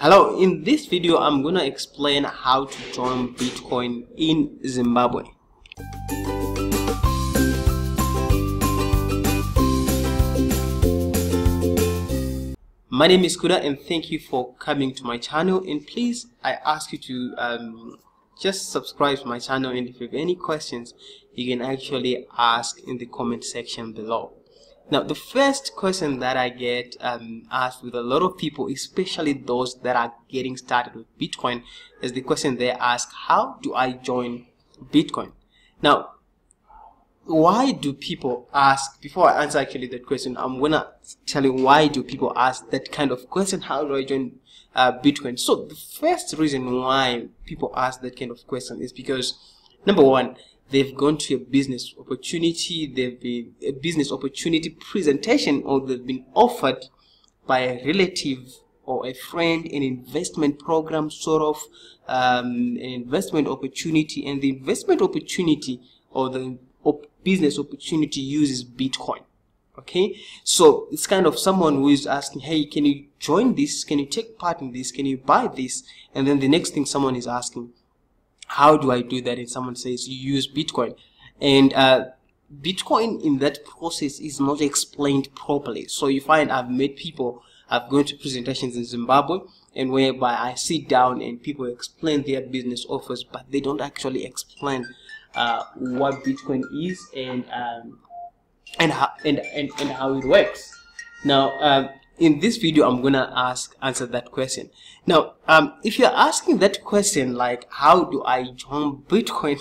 Hello, in this video I'm gonna explain how to join Bitcoin in Zimbabwe. My name is Kuda and thank you for coming to my channel, and please I ask you to just subscribe to my channel, and if you have any questions you can actually ask in the comment section below. Now, the first question that I get asked with a lot of people, especially those that are getting started with Bitcoin, is the question they ask: how do I join Bitcoin? Now, why do people ask? Before I answer actually that question, I'm gonna tell you why do people ask that kind of question: how do I join Bitcoin? So the first reason why people ask that kind of question is because, number one, they've gone to a business opportunity, they've been a business opportunity presentation, or they've been offered by a relative or a friend an investment program, sort of an investment opportunity, and the investment opportunity or the business opportunity uses Bitcoin. Okay, so it's kind of someone who is asking, hey, can you join this? Can you take part in this? Can you buy this? And then the next thing someone is asking, how do I do that? And someone says you use Bitcoin, and Bitcoin in that process is not explained properly. So you find I've met people, I've gone to presentations in Zimbabwe, and whereby I sit down and people explain their business offers, but they don't actually explain what Bitcoin is and how it works. Now, in this video I'm gonna answer that question. Now, if you're asking that question like how do I join Bitcoin,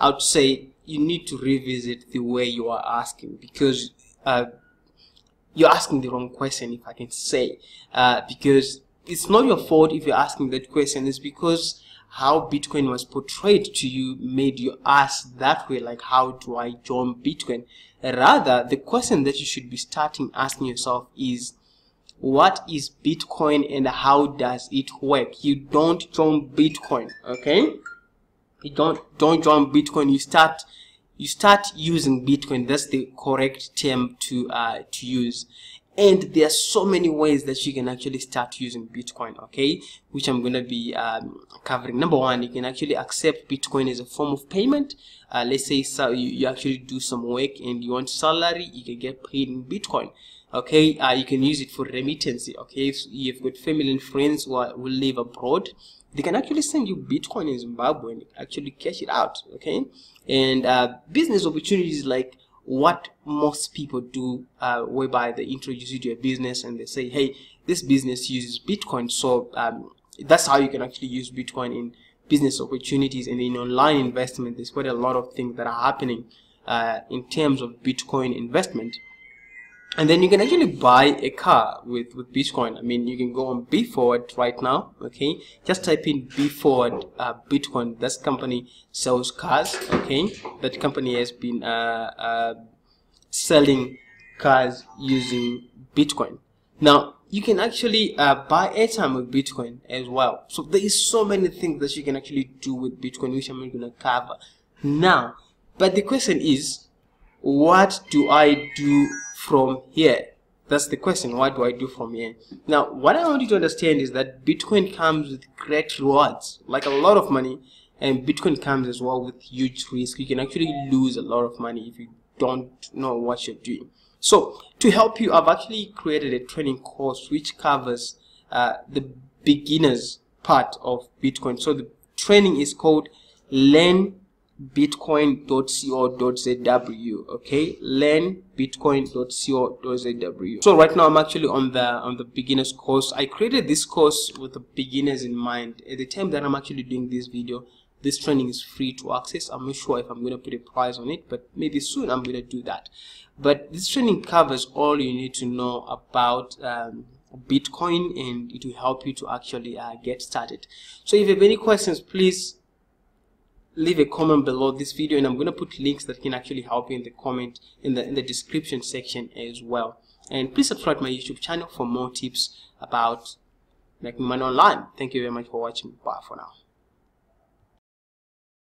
I would say you need to revisit the way you are asking, because you're asking the wrong question, if I can say, because it's not your fault if you're asking that question. It's because how Bitcoin was portrayed to you made you ask that way, like how do I join Bitcoin. Rather, the question that you should be starting asking yourself is, what is Bitcoin and how does it work? You don't join Bitcoin, okay? You don't join Bitcoin. You start using Bitcoin. That's the correct term to use. And there are so many ways that you can actually start using Bitcoin, okay, which I'm going to be covering. Number one, you can actually accept Bitcoin as a form of payment. Let's say you actually do some work and you want salary, you can get paid in Bitcoin. Okay, you can use it for remittance. Okay, if you've got family and friends who live abroad, they can actually send you Bitcoin in Zimbabwe and actually cash it out. Okay, and business opportunities like what most people do, whereby they introduce you to a business and they say, hey, this business uses Bitcoin, so that's how you can actually use Bitcoin in business opportunities. And in online investment, there's quite a lot of things that are happening in terms of Bitcoin investment. And then you can actually buy a car with Bitcoin. I mean, you can go on BeForward right now, okay? Just type in BeForward Bitcoin. That company sells cars, okay? That company has been selling cars using Bitcoin. Now, you can actually buy airtime with Bitcoin as well. So there is so many things that you can actually do with Bitcoin, which I'm not going to cover now. But the question is, what do I do from here? That's the question. What do I do from here? Now, what I want you to understand is that Bitcoin comes with great rewards, like a lot of money, and Bitcoin comes as well with huge risk. You can actually lose a lot of money if you don't know what you're doing. So to help you, I've actually created a training course which covers the beginners part of Bitcoin. So the training is called Learn Bitcoin.co.zw. okay, learn Bitcoin.co.zw. So right now I'm actually on the beginners course. I created this course with the beginners in mind. At the time that I'm actually doing this video, this training is free to access. I'm not sure if I'm going to put a price on it, but maybe soon I'm going to do that. But this training covers all you need to know about Bitcoin, and it will help you to actually get started. So if you have any questions, please leave a comment below this video, and I'm going to put links that can actually help you in the comment in the description section as well. And please subscribe to my YouTube channel for more tips about making money online. Thank you very much for watching. Bye for now.